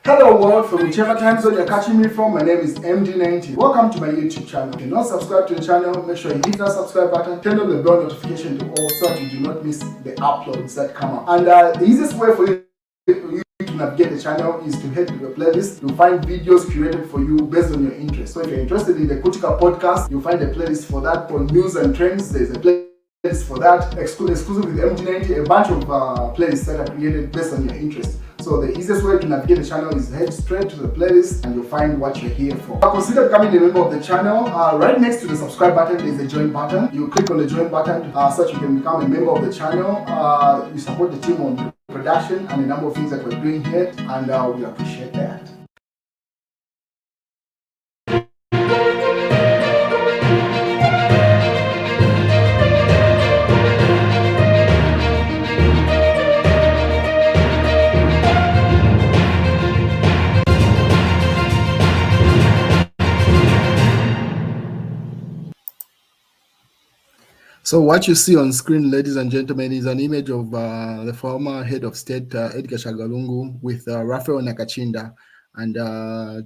Hello world, from whichever time zone you're catching me from, my name is MD90. Welcome to my YouTube channel. If you're not subscribed to the channel, make sure you hit that subscribe button, turn on the bell notification to all so that you do not miss the uploads that come up. And the easiest way for you to navigate the channel is to head to the playlist. You'll find videos curated for you based on your interest. So if you're interested in the Kutika podcast, you'll find a playlist for that. For news and trends, there's a playlist for that. Exclusive with MD90, a bunch of playlists that are created based on your interest. So the easiest way to navigate the channel is head straight to the playlist and you'll find what you're here for. Consider becoming a member of the channel. Right next to the subscribe button is a join button. You click on the join button so that you can become a member of the channel. You support the team on production and a number of things that we're doing here, and we appreciate that. So what you see on screen, ladies and gentlemen, is an image of the former head of state, Edgar Lungu, with Rapheal Nakacinda and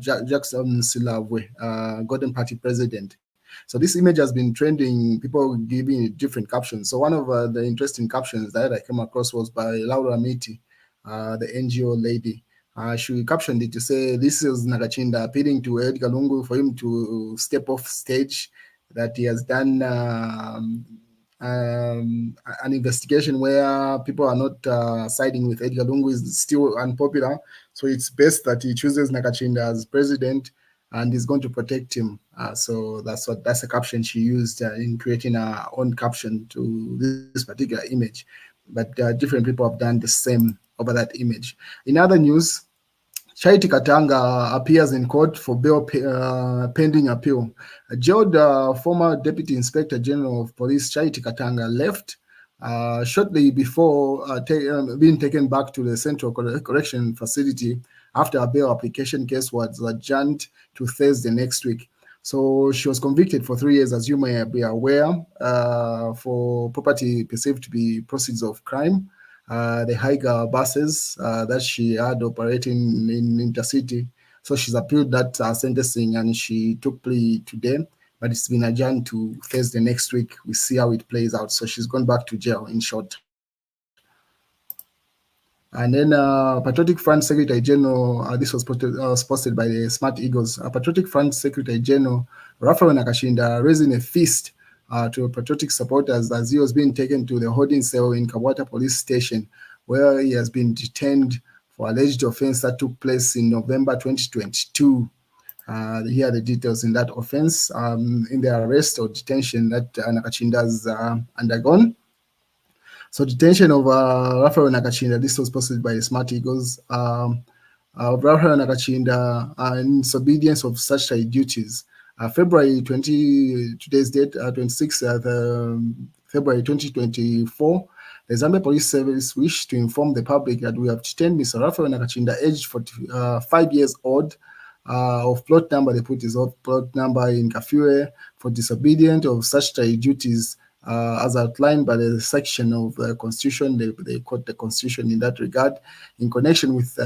Jackson Silabwe, Golden Party president. So this image has been trending, people giving different captions. So one of the interesting captions that I came across was by Laura Miti, the NGO lady. She captioned it to say, this is Nakacinda appealing to Edgar Lungu for him to step off stage, that he has done an investigation where people are not siding with Edgar Lungu is still unpopular. So it's best that he chooses Nakacinda as president and is going to protect him. So that's a caption she used in creating her own caption to this particular image. But different people have done the same over that image. In other news, Katanga appears in court for bail pending appeal. Jailed former Deputy Inspector General of Police Katanga left shortly before being taken back to the Central Correction Facility after a bail application case was adjourned to Thursday next week. So she was convicted for 3 years, as you may be aware, for property perceived to be proceeds of crime. The Higer buses that she had operating in intercity. So she's appealed that sentencing and she took plea today, but it's been adjourned to Thursday next week. We see how it plays out. So she's gone back to jail, in short. And then Patriotic Front Secretary General, this was posted by the Smart Eagles. Patriotic Front Secretary General Rafael Nakacinda raising a feast to patriotic supporters as he was being taken to the holding cell in Kabwata Police Station, where he has been detained for alleged offense that took place in November 2022. Here are the details in that offense, in the arrest or detention that Nakacinda has undergone. So detention of Rafael Nakacinda, this was posted by the Smart Eagles. Rafael Nakacinda in disobedience of statutory duties. February 20, today's date, 26th February 2024, the Zambia Police Service wished to inform the public that we have detained Mr. Rafael Nakacinda, aged 45 years old, of plot number, they put his plot number in Kafue, for disobedience of statutory duties as outlined by the section of the Constitution. They quote the Constitution in that regard, in connection with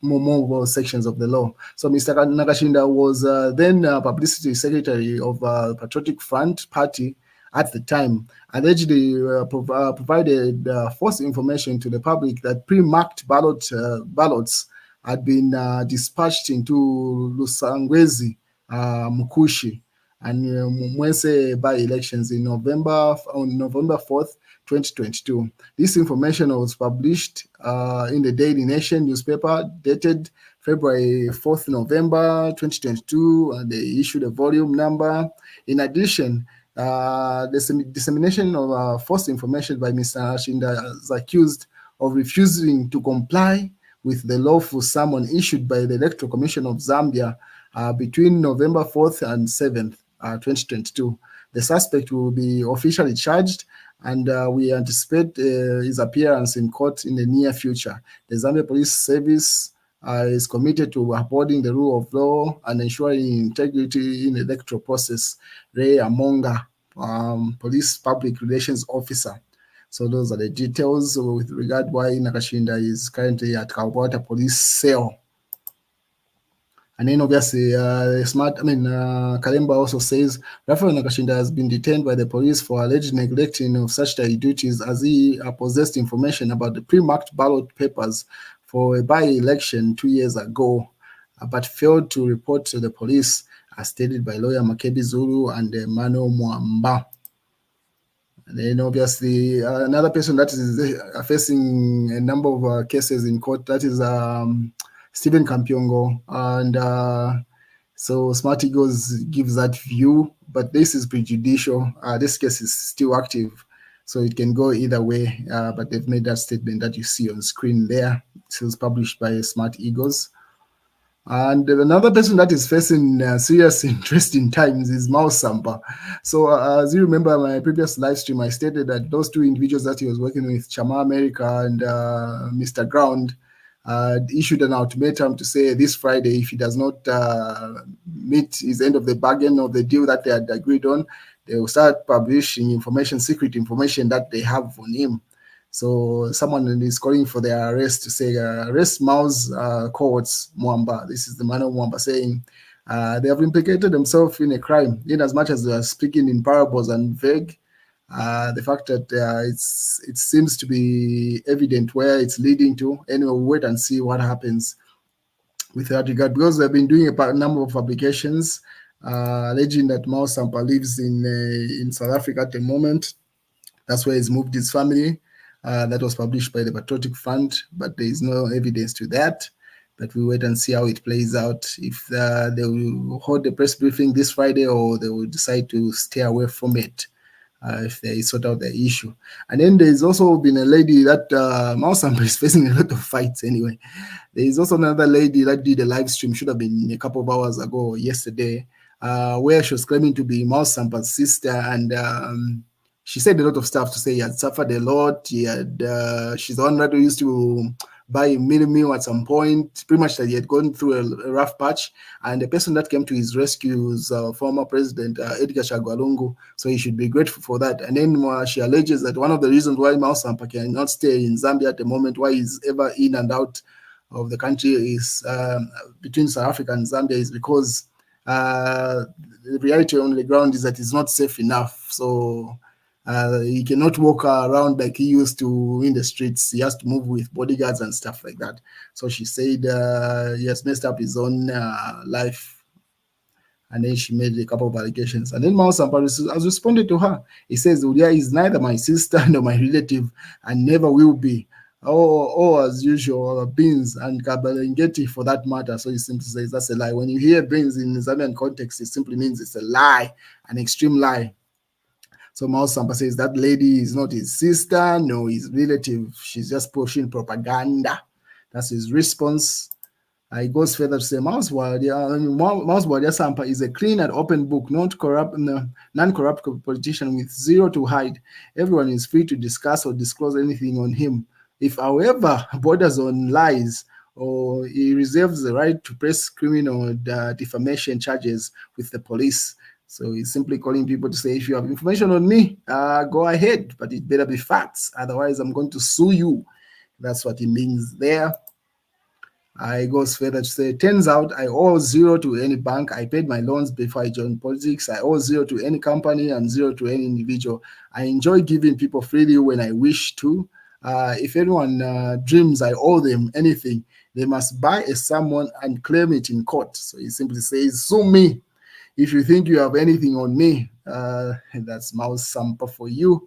more sections of the law. So Mr. Nakacinda was then publicity secretary of Patriotic Front Party at the time, allegedly provided false information to the public that pre-marked ballots had been dispatched into Lusangwezi, Mukushi, and Mwese by-elections on November 4th, 2022. This information was published in the Daily Nation newspaper, dated February 4th, November 2022, and they issued a volume number. In addition, the dissemination of false information by Mr. Nakacinda is accused of refusing to comply with the lawful summon issued by the Electoral Commission of Zambia between November 4th and 7th, 2022. The suspect will be officially charged, and we anticipate his appearance in court in the near future. The Zambia Police Service is committed to upholding the rule of law and ensuring integrity in the electoral process. Ray Amonga, Police Public Relations Officer. So those are the details with regard why Nakacinda is currently at Kabwata Police Cell And then obviously, Kalemba also says Rafael Nakacinda has been detained by the police for alleged neglecting of statutory duties as he possessed information about the pre-marked ballot papers for a by-election 2 years ago, but failed to report to the police, as stated by lawyer Makebi Zulu and Mano Mwamba. And then obviously another person that is facing a number of cases in court, that is Stephen Kampiongo, and so Smart Eagles gives that view, but this is prejudicial. This case is still active, so it can go either way, but they've made that statement that you see on screen there. It was published by Smart Eagles. And another person that is facing serious interesting times is Mous S. So as you remember my previous live stream, I stated that those two individuals that he was working with, Chama America and Mr. Ground, issued an ultimatum to say this Friday, if he does not meet his end of the bargain of the deal that they had agreed on, they will start publishing information, secret information that they have on him. So someone is calling for their arrest to say, arrest Mous cohorts Mwamba. This is the man of Mwamba saying they have implicated themselves in a crime, in as much as they are speaking in parables and vague. The fact that it seems to be evident where it's leading to. Anyway, we'll wait and see what happens with that regard, because they've been doing a number of publications alleging that Mous S lives in South Africa at the moment. That's where he's moved his family. That was published by the Patriotic Front, but there is no evidence to that. But we wait and see how it plays out. If they will hold the press briefing this Friday, or they will decide to stay away from it if they sort out the issue. And then there's also been a lady that Mous S is facing a lot of fights anyway. There is also another lady that did a live stream, should have been a couple of hours ago or yesterday, where she was claiming to be Mous S' sister, and she said a lot of stuff to say he had suffered a lot. She's the one that used to buy a meal at some point, pretty much that he had gone through a rough patch. And the person that came to his rescue is former president Edgar Chagwa Lungu. So he should be grateful for that. And then she alleges that one of the reasons why Mous S cannot stay in Zambia at the moment, why he's ever in and out of the country is between South Africa and Zambia, is because the reality on the ground is that it's not safe enough. So he cannot walk around like he used to in the streets. He has to move with bodyguards and stuff like that. So she said he has messed up his own life. And then she made a couple of allegations. And then Mous S has responded to her. He says, Ulia is neither my sister nor my relative and never will be. Or as usual, beans and Kabalengeti for that matter. So he simply says that's a lie. When you hear beans in Zambian context, it simply means it's a lie, an extreme lie. So Mous S says that lady is not his sister, no, his relative. She's just pushing propaganda. That's his response. He goes further to say Mous Sampa is a clean and open book, non-corrupt politician with zero to hide. Everyone is free to discuss or disclose anything on him. If, however, borders on lies, or he reserves the right to press criminal defamation charges with the police. So he's simply calling people to say, if you have information on me, go ahead, but it better be facts. Otherwise, I'm going to sue you. That's what he means there. He goes further to say, turns out I owe zero to any bank. I paid my loans before I joined politics. I owe zero to any company and zero to any individual. I enjoy giving people freely when I wish to. If anyone dreams I owe them anything, they must buy a summon and claim it in court. So he simply says, sue me. If you think you have anything on me, that's Mous S for you.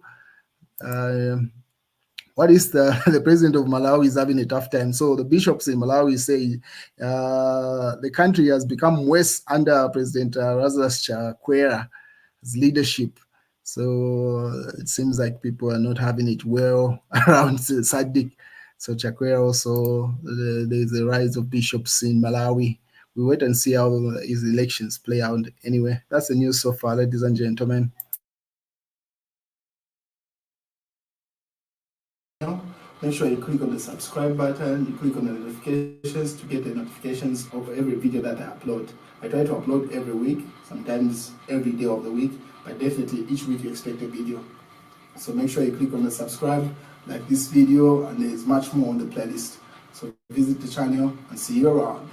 What is the president of Malawi is having a tough time. So the bishops in Malawi say the country has become worse under President Lazarus Chakwera's leadership. So it seems like people are not having it well around Sadiq. So Chakwera also, there's a rise of bishops in Malawi. We wait and see how his elections play out. Anyway, that's the news so far, ladies and gentlemen. Make sure you click on the subscribe button, you click on the notifications to get the notifications of every video that I upload. I try to upload every week, sometimes every day of the week, but definitely each week you expect a video. So make sure you click on the subscribe, like this video, and there's much more on the playlist. So visit the channel and see you around.